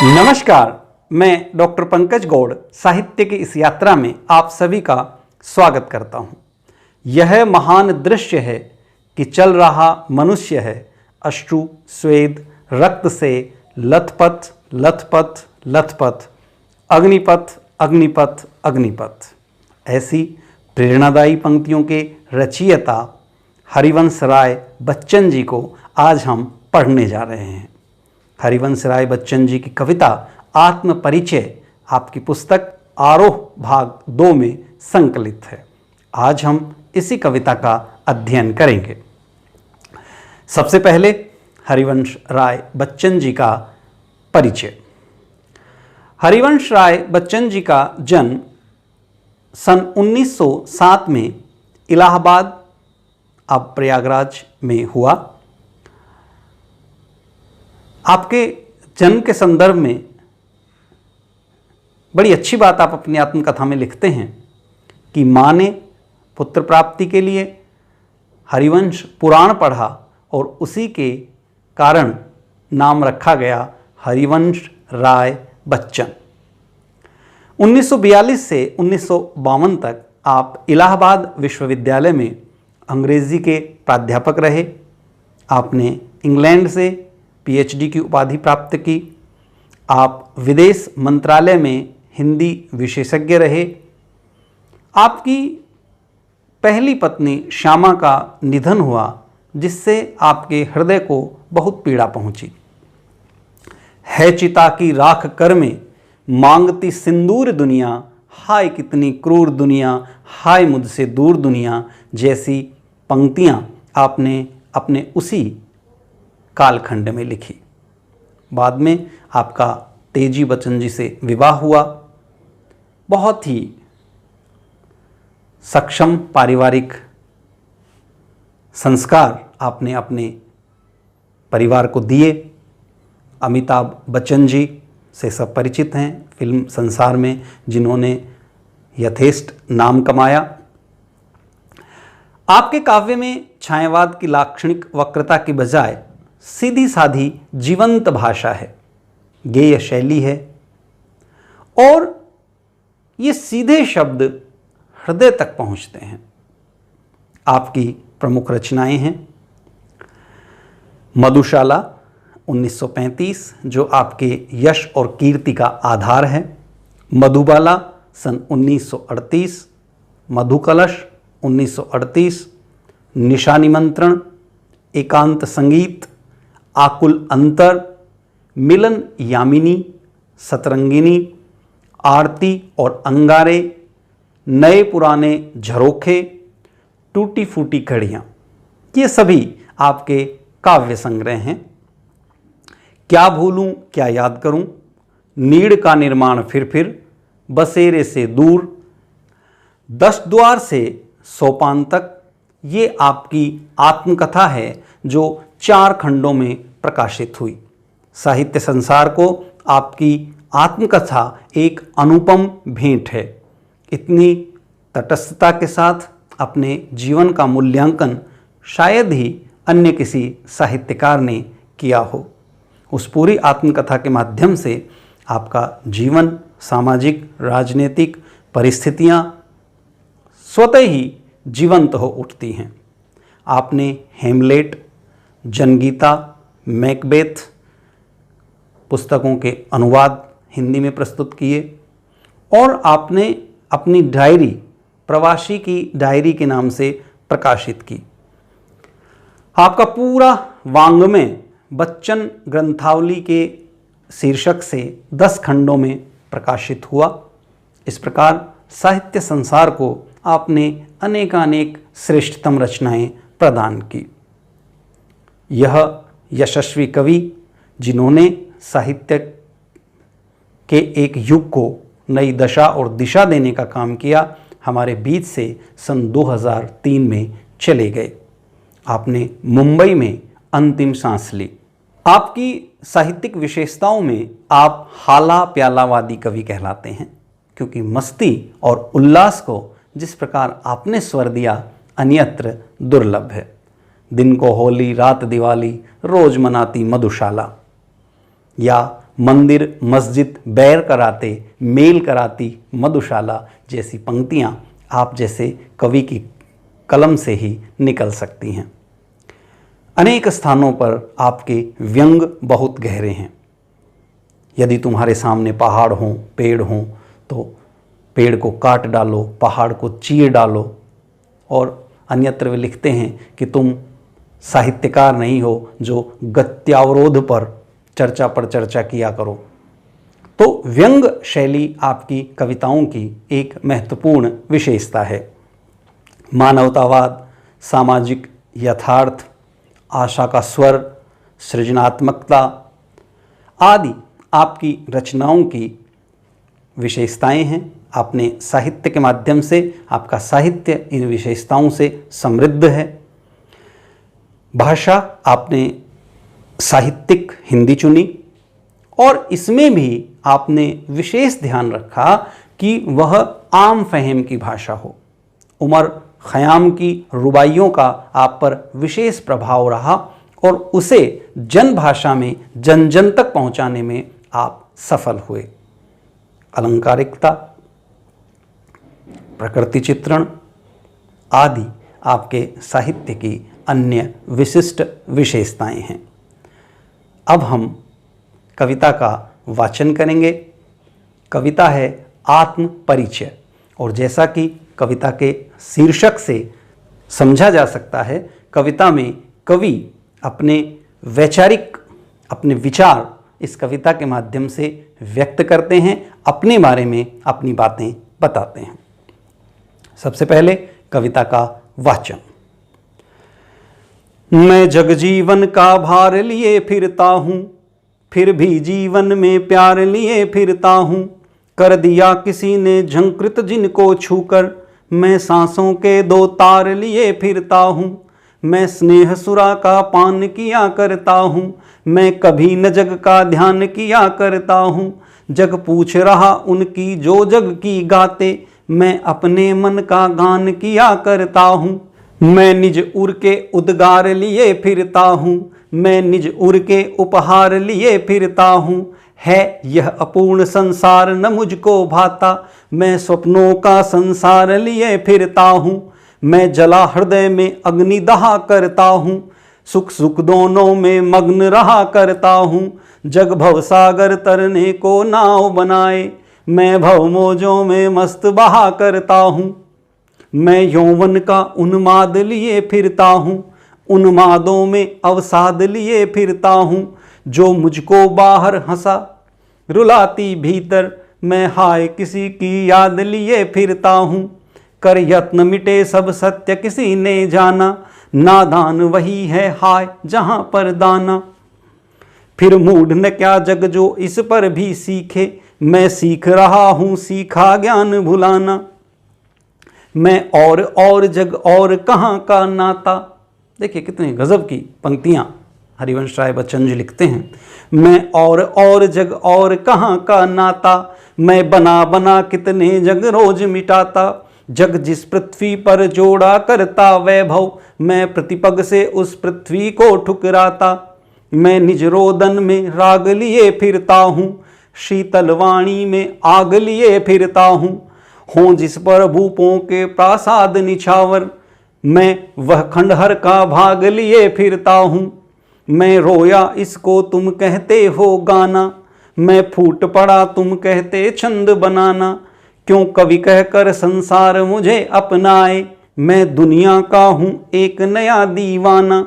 नमस्कार, मैं डॉक्टर पंकज गौड़ साहित्य की इस यात्रा में आप सभी का स्वागत करता हूँ। यह महान दृश्य है कि चल रहा मनुष्य है, अश्रु स्वेद रक्त से लथपथ लथपथ लथपथ, अग्निपथ अग्निपथ अग्निपथ। ऐसी प्रेरणादायी पंक्तियों के रचयिता हरिवंश राय बच्चन जी को आज हम पढ़ने जा रहे हैं। हरिवंश राय बच्चन जी की कविता आत्म परिचय आपकी पुस्तक आरोह भाग 2 में संकलित है। आज हम इसी कविता का अध्ययन करेंगे। सबसे पहले हरिवंश राय बच्चन जी का परिचय। हरिवंश राय बच्चन जी का जन्म सन 1907 में इलाहाबाद अब प्रयागराज में हुआ। आपके जन्म के संदर्भ में बड़ी अच्छी बात आप अपनी आत्मकथा में लिखते हैं कि माँ ने पुत्र प्राप्ति के लिए हरिवंश पुराण पढ़ा और उसी के कारण नाम रखा गया हरिवंश राय बच्चन। 1942 से 1952 तक आप इलाहाबाद विश्वविद्यालय में अंग्रेजी के प्राध्यापक रहे। आपने इंग्लैंड से पीएचडी की उपाधि प्राप्त की। आप विदेश मंत्रालय में हिंदी विशेषज्ञ रहे। आपकी पहली पत्नी श्यामा का निधन हुआ, जिससे आपके हृदय को बहुत पीड़ा पहुंची। है चिता की राख कर में मांगती सिंदूर दुनिया, हाय कितनी क्रूर दुनिया, हाय मुझसे दूर दुनिया जैसी पंक्तियां आपने अपने उसी कालखंड में लिखी। बाद में आपका तेजी बच्चन जी से विवाह हुआ। बहुत ही सक्षम पारिवारिक संस्कार आपने अपने परिवार को दिए। अमिताभ बच्चन जी से सब परिचित हैं फिल्म संसार में, जिन्होंने यथेष्ट नाम कमाया। आपके काव्य में छायावाद की लाक्षणिक वक्रता की बजाय सीधी साधी जीवंत भाषा है, गेय शैली है और ये सीधे शब्द हृदय तक पहुंचते हैं। आपकी प्रमुख रचनाएं हैं मधुशाला 1935, जो आपके यश और कीर्ति का आधार है। मधुबाला सन 1938, मधुकलश 1938, निशा निमंत्रण, एकांत संगीत, आकुल अंतर, मिलन यामिनी, सतरंगिनी, आरती और अंगारे, नए पुराने झरोखे, टूटी फूटी कड़ियाँ, ये सभी आपके काव्य संग्रह हैं। क्या भूलूं क्या याद करूं, नीड़ का निर्माण फिर बसेरे से दूर, 10 द्वार से सोपान तक, ये आपकी आत्मकथा है जो 4 खंडों में प्रकाशित हुई। साहित्य संसार को आपकी आत्मकथा एक अनुपम भेंट है। इतनी तटस्थता के साथ अपने जीवन का मूल्यांकन शायद ही अन्य किसी साहित्यकार ने किया हो। उस पूरी आत्मकथा के माध्यम से आपका जीवन, सामाजिक राजनीतिक परिस्थितियाँ स्वतः ही जीवंत हो उठती हैं। आपने हेमलेट, जनगीता, मैकबेथ पुस्तकों के अनुवाद हिंदी में प्रस्तुत किए और आपने अपनी डायरी प्रवासी की डायरी के नाम से प्रकाशित की। आपका पूरा वाङ्मय बच्चन ग्रंथावली के शीर्षक से 10 खंडों में प्रकाशित हुआ। इस प्रकार साहित्य संसार को आपने अनेकानेक श्रेष्ठतम रचनाएं प्रदान की। यह यशस्वी कवि, जिन्होंने साहित्य के एक युग को नई दशा और दिशा देने का काम किया, हमारे बीच से सन 2003 में चले गए। आपने मुंबई में अंतिम सांस ली। आपकी साहित्यिक विशेषताओं में आप हाला प्यालावादी कवि कहलाते हैं, क्योंकि मस्ती और उल्लास को जिस प्रकार आपने स्वर दिया अन्यत्र दुर्लभ है। दिन को होली, रात दिवाली, रोज मनाती मधुशाला, या मंदिर मस्जिद बैर कराते मेल कराती मधुशाला जैसी पंक्तियाँ आप जैसे कवि की कलम से ही निकल सकती हैं। अनेक स्थानों पर आपके व्यंग बहुत गहरे हैं। यदि तुम्हारे सामने पहाड़ हों पेड़ हों तो पेड़ को काट डालो, पहाड़ को चीर डालो। और अन्यत्र वे लिखते हैं कि तुम साहित्यकार नहीं हो जो गत्यावरोध पर चर्चा किया करो। तो व्यंग शैली आपकी कविताओं की एक महत्वपूर्ण विशेषता है। मानवतावाद, सामाजिक यथार्थ, आशा का स्वर, सृजनात्मकता आदि आपकी रचनाओं की विशेषताएं हैं। आपने साहित्य के माध्यम से, आपका साहित्य इन विशेषताओं से समृद्ध है। भाषा आपने साहित्यिक हिंदी चुनी और इसमें भी आपने विशेष ध्यान रखा कि वह आम फहम की भाषा हो। उमर खयाम की रुबाइयों का आप पर विशेष प्रभाव रहा और उसे जन भाषा में जन जन तक पहुंचाने में आप सफल हुए। अलंकारिकता, प्रकृति चित्रण आदि आपके साहित्य की अन्य विशिष्ट विशेषताएं हैं। अब हम कविता का वाचन करेंगे। कविता है आत्म परिचय और जैसा कि कविता के शीर्षक से समझा जा सकता है, कविता में कवि अपने वैचारिक अपने विचार इस कविता के माध्यम से व्यक्त करते हैं, अपने बारे में अपनी बातें बताते हैं। सबसे पहले कविता का वाचन। मैं जगजीवन का भार लिए फिरता हूँ, फिर भी जीवन में प्यार लिए फिरता हूँ। कर दिया किसी ने झंकृत जिनको छूकर, मैं सांसों के दो तार लिए फिरता हूँ। मैं स्नेह सुरा का पान किया करता हूँ, मैं कभी न जग का ध्यान किया करता हूँ। जग पूछ रहा उनकी जो जग की गाते, मैं अपने मन का गान किया करता हूँ। मैं निज उर के उद्गार लिए फिरता हूँ, मैं निज उर के उपहार लिए फिरता हूँ। है यह अपूर्ण संसार न मुझको भाता, मैं स्वप्नों का संसार लिए फिरता हूँ। मैं जला हृदय में अग्नि दहा करता हूँ, सुख सुख दोनों में मग्न रहा करता हूँ। जग भव सागर तरने को नाव बनाए, मैं भव मौजों में मस्त बहा करता हूँ। मैं यौवन का उन्माद लिए फिरता हूँ, उन्मादों में अवसाद लिए फिरता हूँ। जो मुझको बाहर हंसा रुलाती भीतर, मैं हाय किसी की याद लिए फिरता हूँ। कर यत्न मिटे सब सत्य किसी ने जाना, नादान वही है हाय जहाँ पर दाना। फिर मूढ़ न क्या जग जो इस पर भी सीखे, मैं सीख रहा हूँ सीखा ज्ञान भुलाना। मैं और जग और कहाँ का नाता। देखिए कितने गजब की पंक्तियाँ हरिवंश राय बच्चन जी लिखते हैं। मैं और जग और कहाँ का नाता, मैं बना बना कितने जग रोज मिटाता। जग जिस पृथ्वी पर जोड़ा करता वैभव, मैं प्रतिपग से उस पृथ्वी को ठुकराता। मैं निज रोदन में राग लिए फिरता हूँ, शीतल वाणी में आग लिए फिरता हूँ। हों जिस पर भूपों के प्रासाद निछावर, मैं वह खंडहर का भाग लिए फिरता हूँ। मैं रोया इसको तुम कहते हो गाना, मैं फूट पड़ा तुम कहते छंद बनाना। क्यों कवि कहकर संसार मुझे अपनाए, मैं दुनिया का हूँ एक नया दीवाना।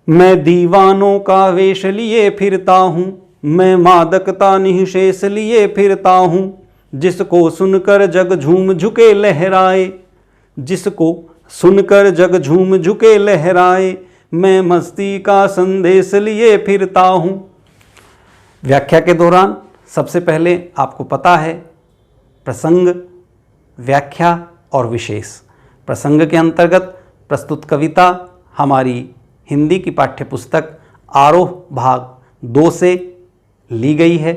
मैं दीवानों का वेश लिए फिरता हूँ, मैं मादकता निःशेष लिए फिरता हूँ। जिसको सुनकर जग झूम झुके लहराए, जिसको सुनकर जग झूम झुके लहराए, मैं मस्ती का संदेश लिए फिरता हूँ। व्याख्या के दौरान सबसे पहले आपको पता है प्रसंग, व्याख्या और विशेष। प्रसंग के अंतर्गत प्रस्तुत कविता हमारी हिंदी की पाठ्यपुस्तक आरोह भाग 2 से ली गई है।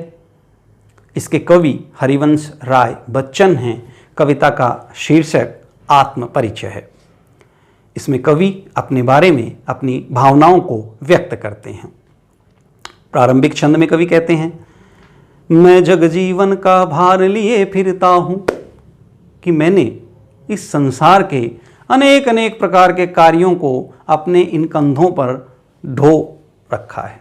इसके कवि हरिवंश राय बच्चन हैं। कविता का शीर्षक आत्म परिचय है। इसमें कवि अपने बारे में अपनी भावनाओं को व्यक्त करते हैं। प्रारंभिक छंद में कवि कहते हैं, मैं जग जीवन का भार लिए फिरता हूँ, कि मैंने इस संसार के अनेक अनेक प्रकार के कार्यों को अपने इन कंधों पर ढो रखा है।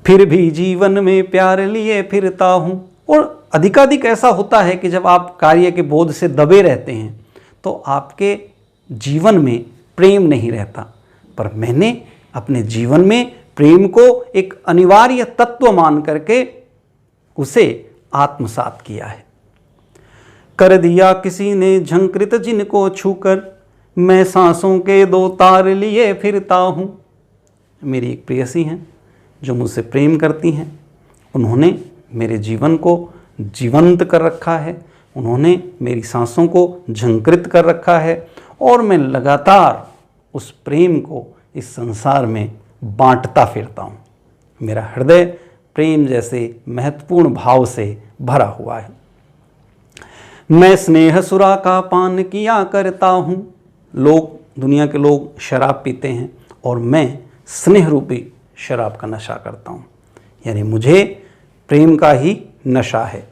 फिर भी जीवन में प्यार लिए फिरता हूँ। और अधिकाधिक ऐसा होता है कि जब आप कार्य के बोझ से दबे रहते हैं तो आपके जीवन में प्रेम नहीं रहता, पर मैंने अपने जीवन में प्रेम को एक अनिवार्य तत्व मान करके उसे आत्मसात किया है। कर दिया किसी ने झंकृत जिनको छूकर, मैं सांसों के 2 तार लिए फिरता हूँ। मेरी एक प्रेयसी हैं जो मुझसे प्रेम करती हैं, उन्होंने मेरे जीवन को जीवंत कर रखा है, उन्होंने मेरी सांसों को झंकृत कर रखा है, और मैं लगातार उस प्रेम को इस संसार में बांटता फिरता हूँ। मेरा हृदय प्रेम जैसे महत्वपूर्ण भाव से भरा हुआ है। मैं स्नेह सुरा का पान किया करता हूँ। दुनिया के लोग शराब पीते हैं और मैं स्नेह रूपी शराब का नशा करता हूँ, यानी मुझे प्रेम का ही नशा है।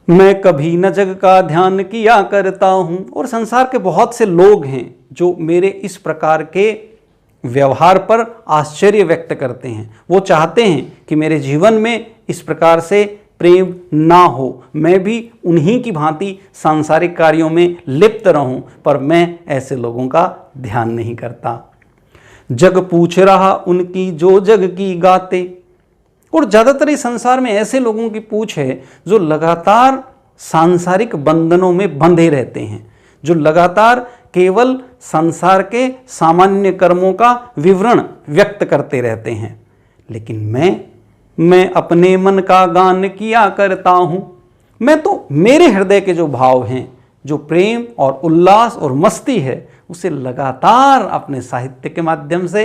मैं कभी न जग का ध्यान किया करता हूँ। और संसार के बहुत से लोग हैं जो मेरे इस प्रकार के व्यवहार पर आश्चर्य व्यक्त करते हैं। वो चाहते हैं कि मेरे जीवन में इस प्रकार से प्रेम ना हो, मैं भी उन्हीं की भांति सांसारिक कार्यों में लिप्त रहूं, पर मैं ऐसे लोगों का ध्यान नहीं करता। जग पूछ रहा उनकी जो जग की गाते। और ज़्यादातर इस संसार में ऐसे लोगों की पूछ है जो लगातार सांसारिक बंधनों में बंधे रहते हैं, जो लगातार केवल संसार के सामान्य कर्मों का विवरण व्यक्त करते रहते हैं। लेकिन मैं अपने मन का गान किया करता हूँ। मैं तो मेरे हृदय के जो भाव हैं, जो प्रेम और उल्लास और मस्ती है, उसे लगातार अपने साहित्य के माध्यम से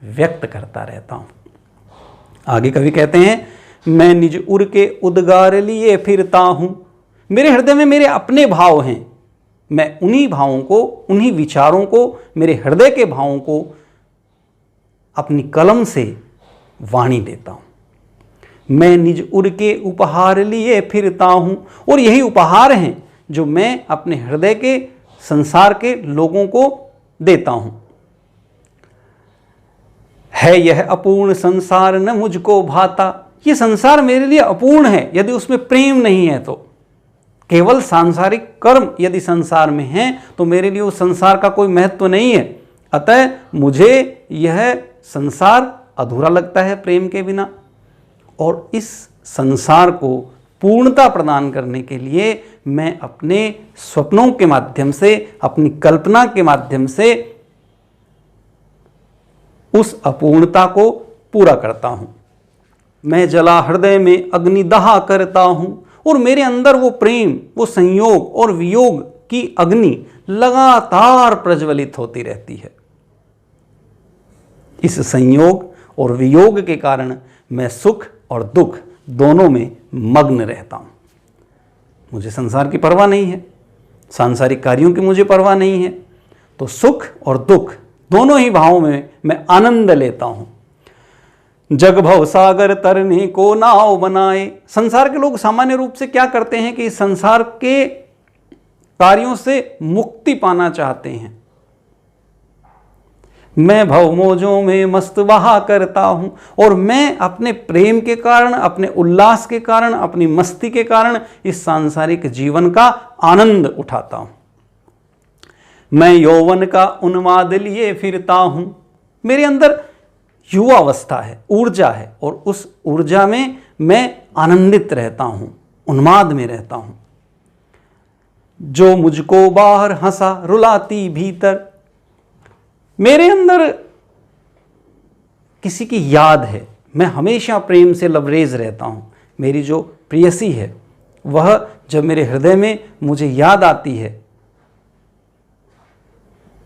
व्यक्त करता रहता हूँ। आगे कवि कहते हैं, मैं निज उर के उद्गार लिए फिरता हूँ। मेरे हृदय में मेरे अपने भाव हैं, मैं उन्हीं भावों को, उन्हीं विचारों को, मेरे हृदय के भावों को अपनी कलम से वाणी देता हूँ। मैं निज उर के उपहार लिए फिरता हूँ। और यही उपहार हैं जो मैं अपने हृदय के संसार के लोगों को देता हूँ। है यह अपूर्ण संसार न मुझको भाता। ये संसार मेरे लिए अपूर्ण है यदि उसमें प्रेम नहीं है तो। केवल सांसारिक कर्म यदि संसार में हैं तो मेरे लिए उस संसार का कोई महत्व नहीं है। अतः मुझे यह संसार अधूरा लगता है प्रेम के बिना। और इस संसार को पूर्णता प्रदान करने के लिए मैं अपने स्वप्नों के माध्यम से, अपनी कल्पना के माध्यम से उस अपूर्णता को पूरा करता हूँ। मैं जला हृदय में अग्निदाह करता हूँ। और मेरे अंदर वो प्रेम, वो संयोग और वियोग की अग्नि लगातार प्रज्वलित होती रहती है। इस संयोग और वियोग के कारण मैं सुख और दुख दोनों में मग्न रहता हूँ। मुझे संसार की परवाह नहीं है, सांसारिक कार्यों की मुझे परवाह नहीं है, तो सुख और दुख दोनों ही भावों में मैं आनंद लेता हूँ। जग भव सागर तरने को नाव बनाए। संसार के लोग सामान्य रूप से क्या करते हैं कि इस संसार के कार्यों से मुक्ति पाना चाहते हैं। मैं भव मोजों में मस्त बहा करता हूं। और मैं अपने प्रेम के कारण, अपने उल्लास के कारण, अपनी मस्ती के कारण इस सांसारिक जीवन का आनंद उठाता हूं। मैं यौवन का उन्माद लिए फिरता हूं। मेरे अंदर युवावस्था है, ऊर्जा है, और उस ऊर्जा में मैं आनंदित रहता हूं, उन्माद में रहता हूं। जो मुझको बाहर हंसा रुलाती भीतर। मेरे अंदर किसी की याद है, मैं हमेशा प्रेम से लबरेज रहता हूँ। मेरी जो प्रेयसी है वह जब मेरे हृदय में मुझे याद आती है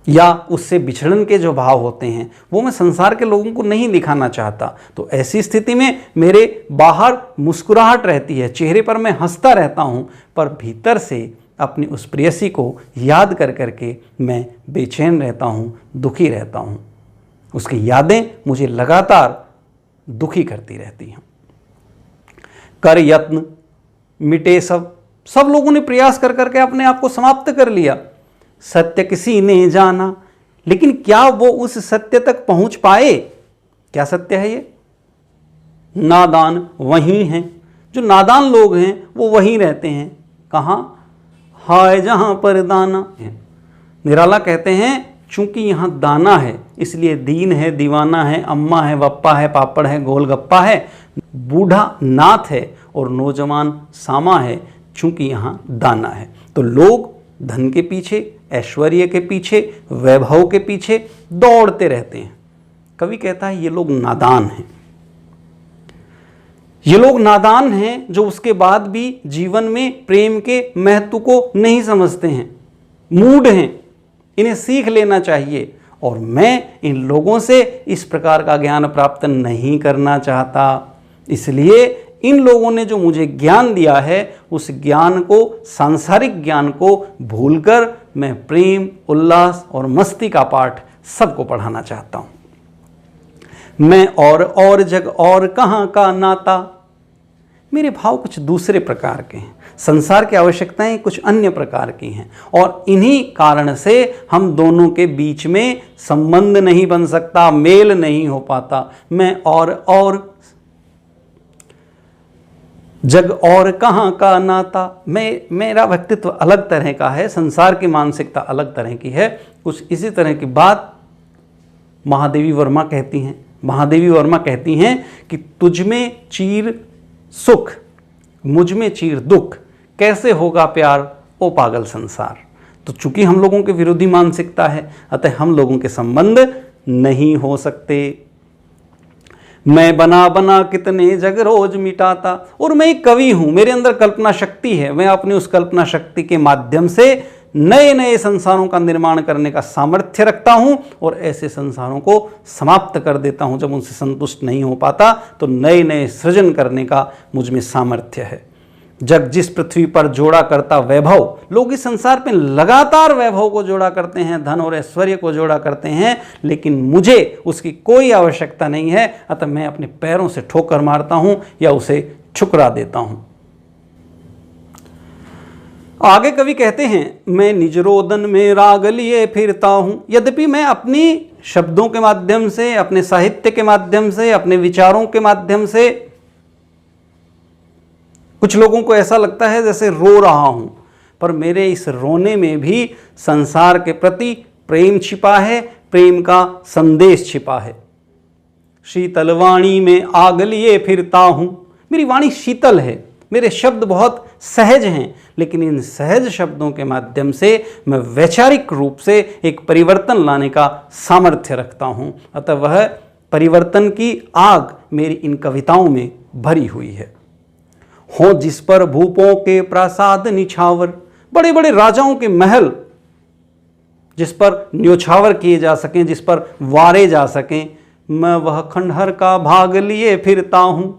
या उससे बिछड़न के जो भाव होते हैं वो मैं संसार के लोगों को नहीं दिखाना चाहता, तो ऐसी स्थिति में मेरे बाहर मुस्कुराहट रहती है, चेहरे पर मैं हंसता रहता हूँ, पर भीतर से अपनी उस प्रेयसी को याद कर करके मैं बेचैन रहता हूँ, दुखी रहता हूँ। उसकी यादें मुझे लगातार दुखी करती रहती हैं। कर यत्न मिटे सब लोगों ने प्रयास कर करके अपने आप को समाप्त कर लिया। सत्य किसी ने जाना, लेकिन क्या वो उस सत्य तक पहुंच पाए? क्या सत्य है ये? नादान वहीं हैं, जो नादान लोग हैं वो वहीं रहते हैं। कहाँ? हाय जहां पर दाना। निराला कहते हैं चूंकि यहाँ दाना है इसलिए दीन है, दीवाना है, अम्मा है, वप्पा है, पापड़ है, गोलगप्पा है, बूढ़ा नाथ है और नौजवान सामा है, चूंकि यहाँ दाना है। तो लोग धन के पीछे, ऐश्वर्य के पीछे, वैभव के पीछे दौड़ते रहते हैं। कवि कहता है ये लोग नादान हैं। ये लोग नादान हैं जो उसके बाद भी जीवन में प्रेम के महत्व को नहीं समझते हैं, मूढ़ हैं। इन्हें सीख लेना चाहिए और मैं इन लोगों से इस प्रकार का ज्ञान प्राप्त नहीं करना चाहता। इसलिए इन लोगों ने जो मुझे ज्ञान दिया है उस ज्ञान को, सांसारिक ज्ञान को भूलकर मैं प्रेम, उल्लास और मस्ती का पाठ सबको पढ़ाना चाहता हूं। मैं और जग और कहां का नाता। मेरे भाव कुछ दूसरे प्रकार के हैं, संसार की आवश्यकताएं कुछ अन्य प्रकार की हैं और इन्हीं कारण से हम दोनों के बीच में संबंध नहीं बन सकता, मेल नहीं हो पाता। मैं और जग और कहां का नाता। मेरा व्यक्तित्व अलग तरह का है, संसार की मानसिकता अलग तरह की है। कुछ इसी तरह की बात महादेवी वर्मा कहती हैं। महादेवी वर्मा कहती हैं कि तुझ में चीर सुख, मुझ में चीर दुख, कैसे होगा प्यार ओ पागल संसार। तो चूंकि हम लोगों के विरोधी मानसिकता है, अतः हम लोगों के संबंध नहीं हो सकते। मैं बना कितने जग रोज मिटाता। और मैं एक कवि हूं, मेरे अंदर कल्पना शक्ति है। मैं अपनी उस कल्पना शक्ति के माध्यम से नए नए संसारों का निर्माण करने का सामर्थ्य रखता हूं और ऐसे संसारों को समाप्त कर देता हूं। जब उनसे संतुष्ट नहीं हो पाता तो नए नए सृजन करने का मुझ में सामर्थ्य है। जग जिस पृथ्वी पर जोड़ा करता वैभव, लोग इस संसार में लगातार वैभव को जोड़ा करते हैं, धन और ऐश्वर्य को जोड़ा करते हैं, लेकिन मुझे उसकी कोई आवश्यकता नहीं है। अतः मैं अपने पैरों से ठोकर मारता हूं या उसे ठुकरा देता हूं। आगे कवि कहते हैं मैं निज रोदन में राग लिए फिरता हूं। यद्यपि मैं अपनी शब्दों के माध्यम से, अपने साहित्य के माध्यम से, अपने विचारों के माध्यम से, कुछ लोगों को ऐसा लगता है जैसे रो रहा हूं, पर मेरे इस रोने में भी संसार के प्रति प्रेम छिपा है, प्रेम का संदेश छिपा है। शीतल वाणी में आग लिए फिरता हूं। मेरी वाणी शीतल है, मेरे शब्द बहुत सहज हैं, लेकिन इन सहज शब्दों के माध्यम से मैं वैचारिक रूप से एक परिवर्तन लाने का सामर्थ्य रखता हूं। अतः वह परिवर्तन की आग मेरी इन कविताओं में भरी हुई है। हो जिस पर भूपों के प्रासाद निछावर, बड़े बड़े राजाओं के महल जिस पर न्योछावर किए जा सकें, जिस पर वारे जा सकें, मैं वह खंडहर का भाग लिए फिरता हूं।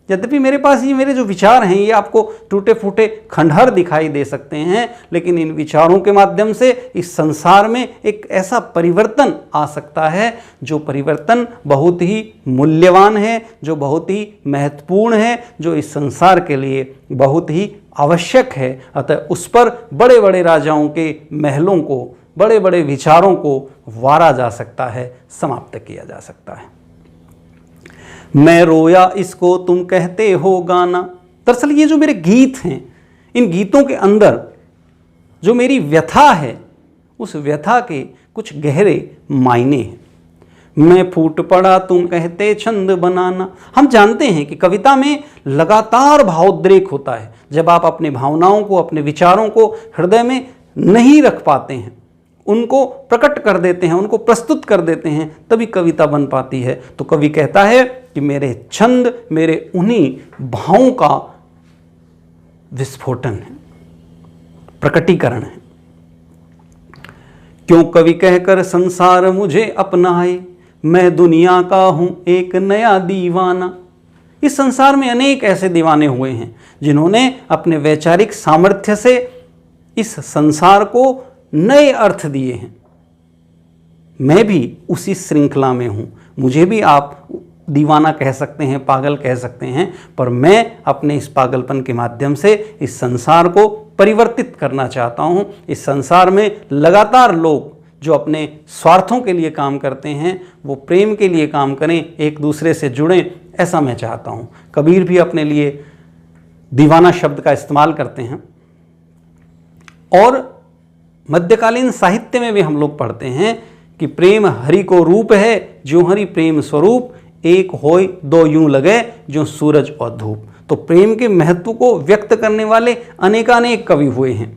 यद्यपि मेरे पास ये मेरे जो विचार हैं ये आपको टूटे फूटे खंडहर दिखाई दे सकते हैं, लेकिन इन विचारों के माध्यम से इस संसार में एक ऐसा परिवर्तन आ सकता है जो परिवर्तन बहुत ही मूल्यवान है, जो बहुत ही महत्वपूर्ण है, जो इस संसार के लिए बहुत ही आवश्यक है। अतः उस पर बड़े बड़े राजाओं के महलों को, बड़े बड़े विचारों को वारा जा सकता है, समाप्त किया जा सकता है। मैं रोया इसको तुम कहते हो गाना। दरअसल ये जो मेरे गीत हैं, इन गीतों के अंदर जो मेरी व्यथा है, उस व्यथा के कुछ गहरे मायने हैं। मैं फूट पड़ा तुम कहते छंद बनाना। हम जानते हैं कि कविता में लगातार भावोद्रेक होता है। जब आप अपनी भावनाओं को, अपने विचारों को हृदय में नहीं रख पाते हैं, उनको प्रकट कर देते हैं, उनको प्रस्तुत कर देते हैं, तभी कविता बन पाती है। तो कवि कहता है कि मेरे छंद मेरे उन्हीं भावों का विस्फोटन है, प्रकटीकरण है। क्यों कवि कहकर संसार मुझे अपनाए, मैं दुनिया का हूं एक नया दीवाना। इस संसार में अनेक ऐसे दीवाने हुए हैं जिन्होंने अपने वैचारिक सामर्थ्य से इस संसार को नए अर्थ दिए हैं, मैं भी उसी श्रृंखला में हूँ। मुझे भी आप दीवाना कह सकते हैं, पागल कह सकते हैं, पर मैं अपने इस पागलपन के माध्यम से इस संसार को परिवर्तित करना चाहता हूँ। इस संसार में लगातार लोग जो अपने स्वार्थों के लिए काम करते हैं वो प्रेम के लिए काम करें, एक दूसरे से जुड़ें, ऐसा मैं चाहता हूँ। कबीर भी अपने लिए दीवाना शब्द का इस्तेमाल करते हैं। और मध्यकालीन साहित्य में भी हम लोग पढ़ते हैं कि प्रेम हरि को रूप है, जो हरि प्रेम स्वरूप, एक होय दो यूं लगे जो सूरज और धूप। तो प्रेम के महत्व को व्यक्त करने वाले अनेकानेक कवि हुए हैं।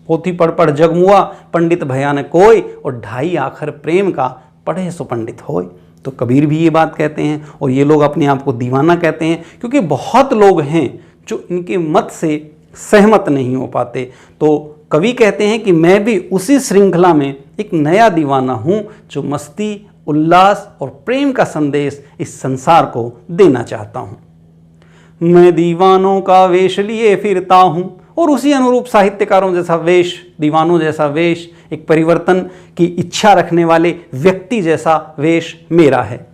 पोथी पढ़ पढ़ जग मुआ, पंडित भयान कोय, और ढाई आखर प्रेम का पढ़े सो पंडित होय। तो कबीर भी ये बात कहते हैं, और ये लोग अपने आप को दीवाना कहते हैं, क्योंकि बहुत लोग हैं जो इनके मत से सहमत नहीं हो पाते। तो कवि कहते हैं कि मैं भी उसी श्रृंखला में एक नया दीवाना हूँ जो मस्ती, उल्लास और प्रेम का संदेश इस संसार को देना चाहता हूँ। मैं दीवानों का वेश लिए फिरता हूँ, और उसी अनुरूप साहित्यकारों जैसा वेश, दीवानों जैसा वेश, एक परिवर्तन की इच्छा रखने वाले व्यक्ति जैसा वेश मेरा है।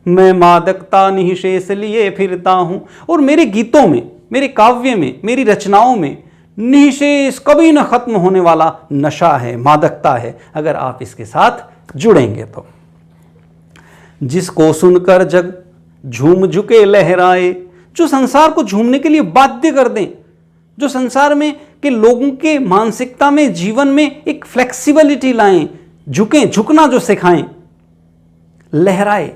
मैं मादकता निःशेष लिए फिरता हूँ, और मेरे गीतों में, मेरे काव्य में, मेरी रचनाओं में निःशेष कभी न खत्म होने वाला नशा है, मादकता है, अगर आप इसके साथ जुड़ेंगे तो। जिसको सुनकर जग झूम झुके लहराए, जो संसार को झूमने के लिए बाध्य कर दें, जो संसार में के लोगों के मानसिकता में, जीवन में एक फ्लेक्सिबिलिटी लाएं, झुकें, झुकना जो सिखाएं, लहराए,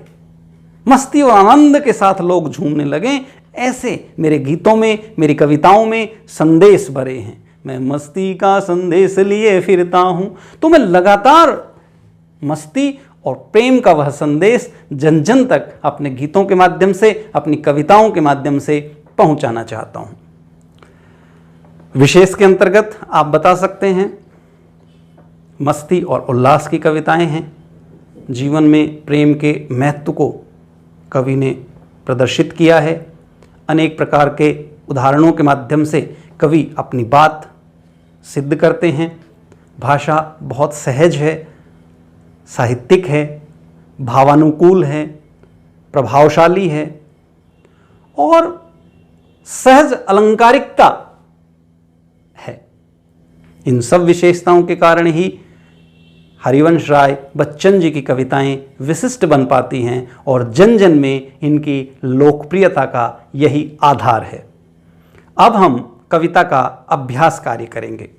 मस्ती और आनंद के साथ लोग झूमने लगें, ऐसे मेरे गीतों में, मेरी कविताओं में संदेश भरे हैं। मैं मस्ती का संदेश लिए फिरता हूं, तो मैं लगातार मस्ती और प्रेम का वह संदेश जन जन तक अपने गीतों के माध्यम से, अपनी कविताओं के माध्यम से पहुंचाना चाहता हूं। विशेष के अंतर्गत आप बता सकते हैं मस्ती और उल्लास की कविताएं हैं। जीवन में प्रेम के महत्व को कवि ने प्रदर्शित किया है। अनेक प्रकार के उदाहरणों के माध्यम से कवि अपनी बात सिद्ध करते हैं। भाषा बहुत सहज है, साहित्यिक है, भावानुकूल है, प्रभावशाली है, और सहज अलंकारिकता है। इन सब विशेषताओं के कारण ही हरिवंश राय बच्चन जी की कविताएं विशिष्ट बन पाती हैं, और जन जन में इनकी लोकप्रियता का यही आधार है। अब हम कविता का अभ्यास कार्य करेंगे।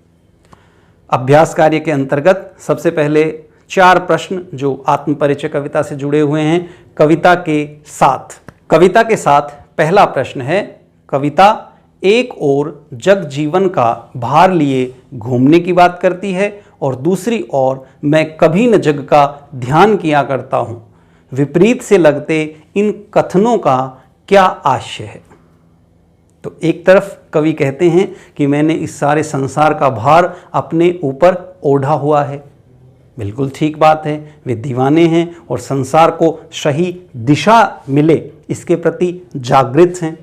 अभ्यास कार्य के अंतर्गत सबसे पहले 4 प्रश्न जो आत्मपरिचय कविता से जुड़े हुए हैं, कविता के साथ। कविता के साथ पहला प्रश्न है, कविता एक ओर जग जीवन का भार लिए घूमने की बात करती है, और दूसरी ओर मैं कभी न जग का ध्यान किया करता हूँ। विपरीत से लगते इन कथनों का क्या आशय है। तो एक तरफ कवि कहते हैं कि मैंने इस सारे संसार का भार अपने ऊपर ओढ़ा हुआ है। बिल्कुल ठीक बात है, वे दीवाने हैं और संसार को सही दिशा मिले इसके प्रति जागृत हैं।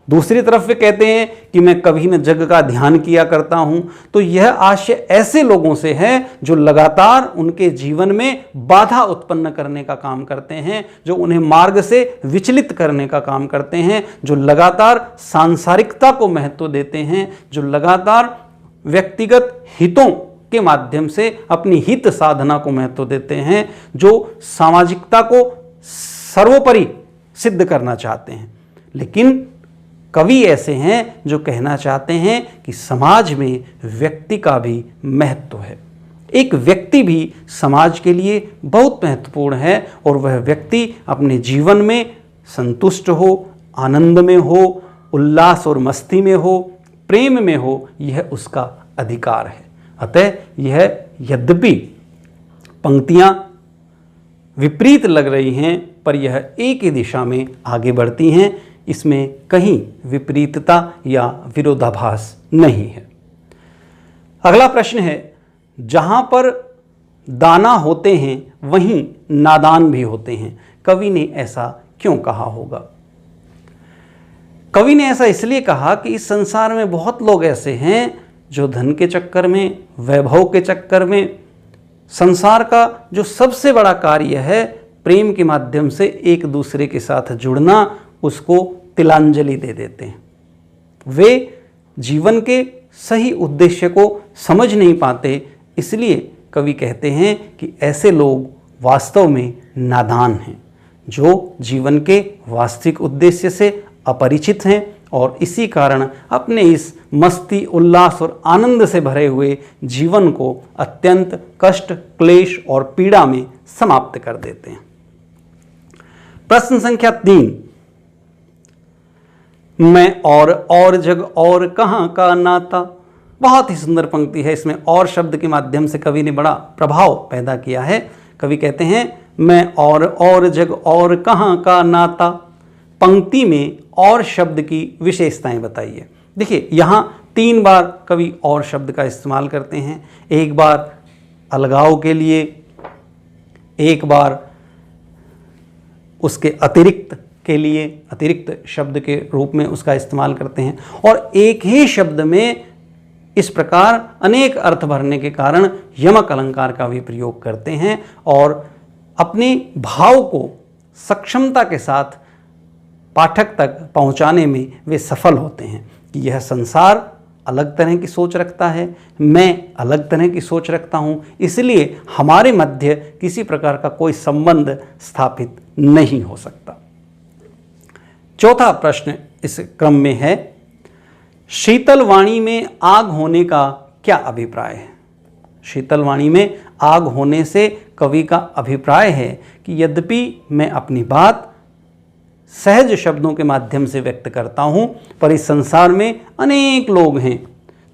दूसरी तरफ वे कहते हैं कि मैं कभी न जग का ध्यान किया करता हूं। तो यह आशय ऐसे लोगों से है जो लगातार उनके जीवन में बाधा उत्पन्न करने का काम करते हैं, जो उन्हें मार्ग से विचलित करने का काम करते हैं, जो लगातार सांसारिकता को महत्व देते हैं, जो लगातार व्यक्तिगत हितों के माध्यम से अपनी हित साधना को महत्व देते हैं, जो सामाजिकता को सर्वोपरि सिद्ध करना चाहते हैं। लेकिन कवि ऐसे हैं जो कहना चाहते हैं कि समाज में व्यक्ति का भी महत्व है। एक व्यक्ति भी समाज के लिए बहुत महत्वपूर्ण है, और वह व्यक्ति अपने जीवन में संतुष्ट हो, आनंद में हो, उल्लास और मस्ती में हो, प्रेम में हो, यह उसका अधिकार है। अतः यह यद्यपि पंक्तियां विपरीत लग रही हैं, पर यह एक ही दिशा में आगे बढ़ती हैं, इसमें कहीं विपरीतता या विरोधाभास नहीं है। अगला प्रश्न है, जहां पर दाना होते हैं वहीं नादान भी होते हैं, कवि ने ऐसा क्यों कहा होगा? कवि ने ऐसा इसलिए कहा कि इस संसार में बहुत लोग ऐसे हैं जो धन के चक्कर में, वैभव के चक्कर में, संसार का जो सबसे बड़ा कार्य है प्रेम के माध्यम से एक दूसरे के साथ जुड़ना, उसको तिलांजलि दे देते हैं। वे जीवन के सही उद्देश्य को समझ नहीं पाते, इसलिए कवि कहते हैं कि ऐसे लोग वास्तव में नादान हैं, जो जीवन के वास्तविक उद्देश्य से अपरिचित हैं और इसी कारण अपने इस मस्ती, उल्लास और आनंद से भरे हुए जीवन को अत्यंत कष्ट, क्लेश और पीड़ा में समाप्त कर देते हैं। प्रश्न संख्या 3, मैं और जग और कहाँ का नाता। बहुत ही सुंदर पंक्ति है। इसमें और शब्द के माध्यम से कवि ने बड़ा प्रभाव पैदा किया है। कवि कहते हैं मैं और जग और कहाँ का नाता। पंक्ति में और शब्द की विशेषताएं बताइए। देखिए यहाँ 3 बार कवि और शब्द का इस्तेमाल करते हैं। एक बार अलगाव के लिए, एक बार उसके अतिरिक्त के लिए, अतिरिक्त शब्द के रूप में उसका इस्तेमाल करते हैं, और एक ही शब्द में इस प्रकार अनेक अर्थ भरने के कारण यमक अलंकार का भी प्रयोग करते हैं और अपने भाव को सक्षमता के साथ पाठक तक पहुंचाने में वे सफल होते हैं कि यह संसार अलग तरह की सोच रखता है, मैं अलग तरह की सोच रखता हूँ, इसलिए हमारे मध्य किसी प्रकार का कोई संबंध स्थापित नहीं हो सकता। चौथा प्रश्न इस क्रम में है, शीतल वाणी में आग होने का क्या अभिप्राय है। शीतल वाणी में आग होने से कवि का अभिप्राय है कि यद्यपि मैं अपनी बात सहज शब्दों के माध्यम से व्यक्त करता हूँ, पर इस संसार में अनेक लोग हैं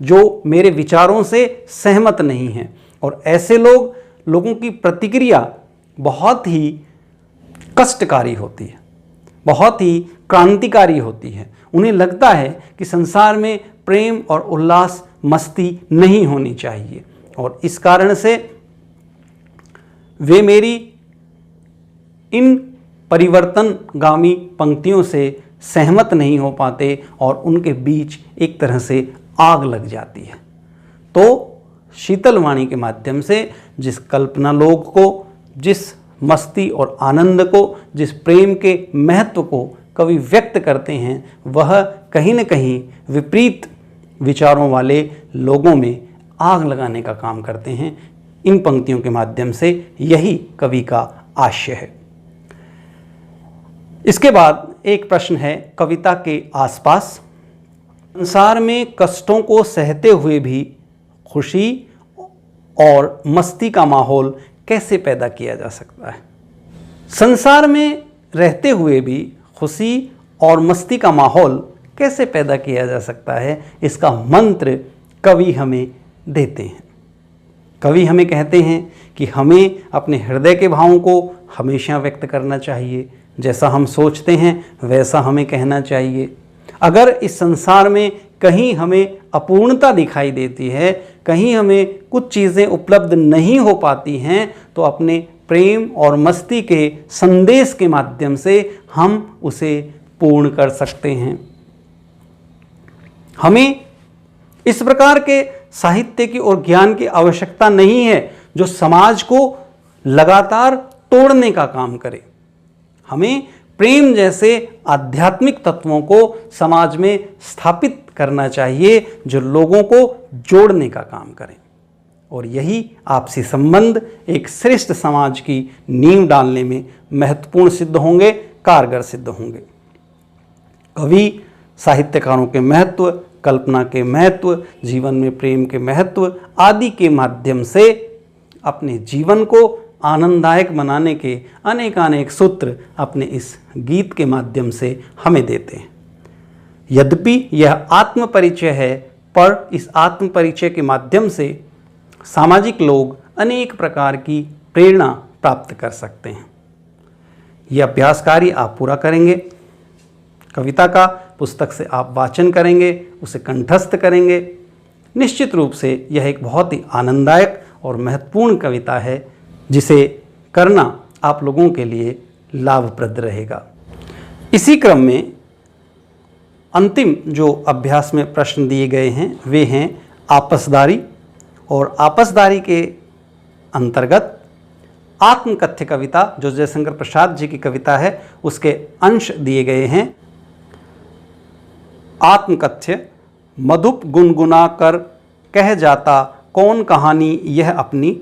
जो मेरे विचारों से सहमत नहीं हैं, और ऐसे लोगों की प्रतिक्रिया बहुत ही कष्टकारी होती है, बहुत ही क्रांतिकारी होती है। उन्हें लगता है कि संसार में प्रेम और उल्लास, मस्ती नहीं होनी चाहिए, और इस कारण से वे मेरी इन परिवर्तनगामी पंक्तियों से सहमत नहीं हो पाते और उनके बीच एक तरह से आग लग जाती है। तो शीतल वाणी के माध्यम से जिस कल्पना लोक को, जिस मस्ती और आनंद को, जिस प्रेम के महत्व को कवि व्यक्त करते हैं, वह कहीं न कहीं विपरीत विचारों वाले लोगों में आग लगाने का काम करते हैं। इन पंक्तियों के माध्यम से यही कवि का आशय है। इसके बाद एक प्रश्न है कविता के आसपास, संसार में कष्टों को सहते हुए भी खुशी और मस्ती का माहौल कैसे पैदा किया जा सकता है। संसार में रहते हुए भी खुशी और मस्ती का माहौल कैसे पैदा किया जा सकता है, इसका मंत्र कवि हमें देते हैं। कवि हमें कहते हैं कि हमें अपने हृदय के भावों को हमेशा व्यक्त करना चाहिए, जैसा हम सोचते हैं वैसा हमें कहना चाहिए। अगर इस संसार में कहीं हमें अपूर्णता दिखाई देती है, कहीं हमें कुछ चीज़ें उपलब्ध नहीं हो पाती हैं, तो अपने प्रेम और मस्ती के संदेश के माध्यम से हम उसे पूर्ण कर सकते हैं। हमें इस प्रकार के साहित्य की और ज्ञान की आवश्यकता नहीं है जो समाज को लगातार तोड़ने का काम करे। हमें प्रेम जैसे आध्यात्मिक तत्वों को समाज में स्थापित करना चाहिए जो लोगों को जोड़ने का काम करें, और यही आपसी संबंध एक श्रेष्ठ समाज की नींव डालने में महत्वपूर्ण सिद्ध होंगे, कारगर सिद्ध होंगे। कवि साहित्यकारों के महत्व, कल्पना के महत्व, जीवन में प्रेम के महत्व आदि के माध्यम से अपने जीवन को आनंददायक बनाने के अनेकानेक सूत्र अपने इस गीत के माध्यम से हमें देते हैं। यद्यपि यह आत्मपरिचय है, पर इस आत्मपरिचय के माध्यम से सामाजिक लोग अनेक प्रकार की प्रेरणा प्राप्त कर सकते हैं। यह अभ्यास कार्य आप पूरा करेंगे, कविता का पुस्तक से आप वाचन करेंगे, उसे कंठस्थ करेंगे। निश्चित रूप से यह एक बहुत ही आनंददायक और महत्वपूर्ण कविता है, जिसे करना आप लोगों के लिए लाभप्रद रहेगा। इसी क्रम में अंतिम जो अभ्यास में प्रश्न दिए गए हैं वे हैं आपसदारी, और आपसदारी के अंतर्गत आत्मकथ्य कविता, जो जयशंकर प्रसाद जी की कविता है, उसके अंश दिए गए हैं। आत्मकथ्य। मधुप गुनगुना कर कह जाता कौन कहानी यह अपनी,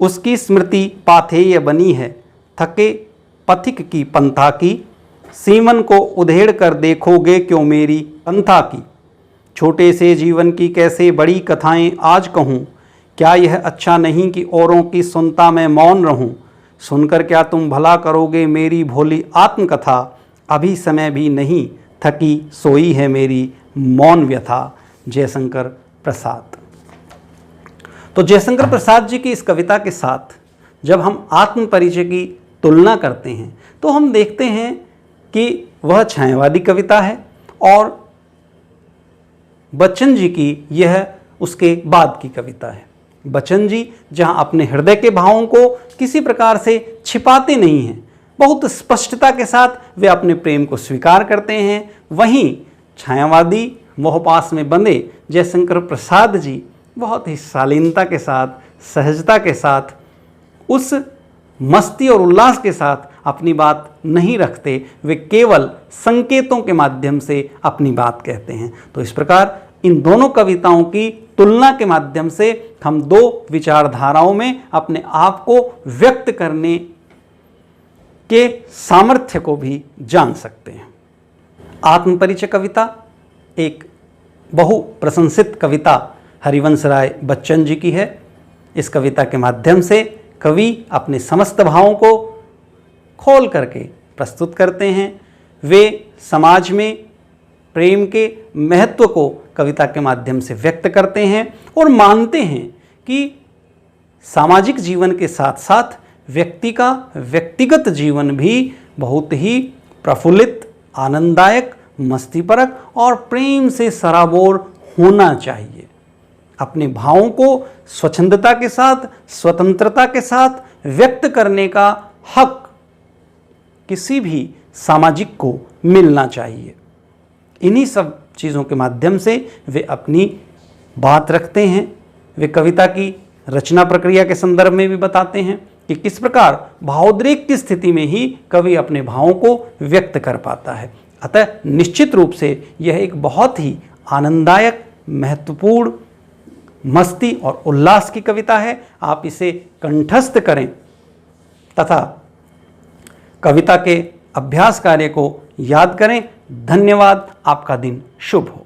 उसकी स्मृति पाथेय बनी है थके पथिक की पंथा की, सीमन को उधेड़ कर देखोगे क्यों मेरी पंथा की, छोटे से जीवन की कैसे बड़ी कथाएं आज कहूँ, क्या यह अच्छा नहीं कि औरों की सुनता मैं मौन रहूं, सुनकर क्या तुम भला करोगे मेरी भोली आत्मकथा, अभी समय भी नहीं थकी सोई है मेरी मौन व्यथा। जयशंकर प्रसाद। तो जयशंकर प्रसाद जी की इस कविता के साथ जब हम आत्म परिचय की तुलना करते हैं तो हम देखते हैं कि वह छायावादी कविता है और बच्चन जी की यह उसके बाद की कविता है। बच्चन जी जहां अपने हृदय के भावों को किसी प्रकार से छिपाते नहीं हैं, बहुत स्पष्टता के साथ वे अपने प्रेम को स्वीकार करते हैं, वहीं छायावादी मोहपास में बंधे जयशंकर प्रसाद जी बहुत ही शालीनता के साथ, सहजता के साथ, उस मस्ती और उल्लास के साथ अपनी बात नहीं रखते, वे केवल संकेतों के माध्यम से अपनी बात कहते हैं। तो इस प्रकार इन दोनों कविताओं की तुलना के माध्यम से हम दो विचारधाराओं में अपने आप को व्यक्त करने के सामर्थ्य को भी जान सकते हैं। आत्मपरिचय कविता एक बहु प्रशंसित कविता हरिवंश राय बच्चन जी की है। इस कविता के माध्यम से कवि अपने समस्त भावों को खोल करके प्रस्तुत करते हैं। वे समाज में प्रेम के महत्व को कविता के माध्यम से व्यक्त करते हैं और मानते हैं कि सामाजिक जीवन के साथ साथ व्यक्ति का व्यक्तिगत जीवन भी बहुत ही प्रफुल्लित, आनंददायक, मस्तीपरक और प्रेम से सराबोर होना चाहिए। अपने भावों को स्वच्छंदता के साथ, स्वतंत्रता के साथ व्यक्त करने का हक किसी भी सामाजिक को मिलना चाहिए। इन्हीं सब चीज़ों के माध्यम से वे अपनी बात रखते हैं। वे कविता की रचना प्रक्रिया के संदर्भ में भी बताते हैं कि किस प्रकार भावोद्रेक की स्थिति में ही कवि अपने भावों को व्यक्त कर पाता है। अतः निश्चित रूप से यह एक बहुत ही आनंददायक, महत्वपूर्ण, मस्ती और उल्लास की कविता है। आप इसे कंठस्थ करें तथा कविता के अभ्यास कार्य को याद करें। धन्यवाद। आपका दिन शुभ हो।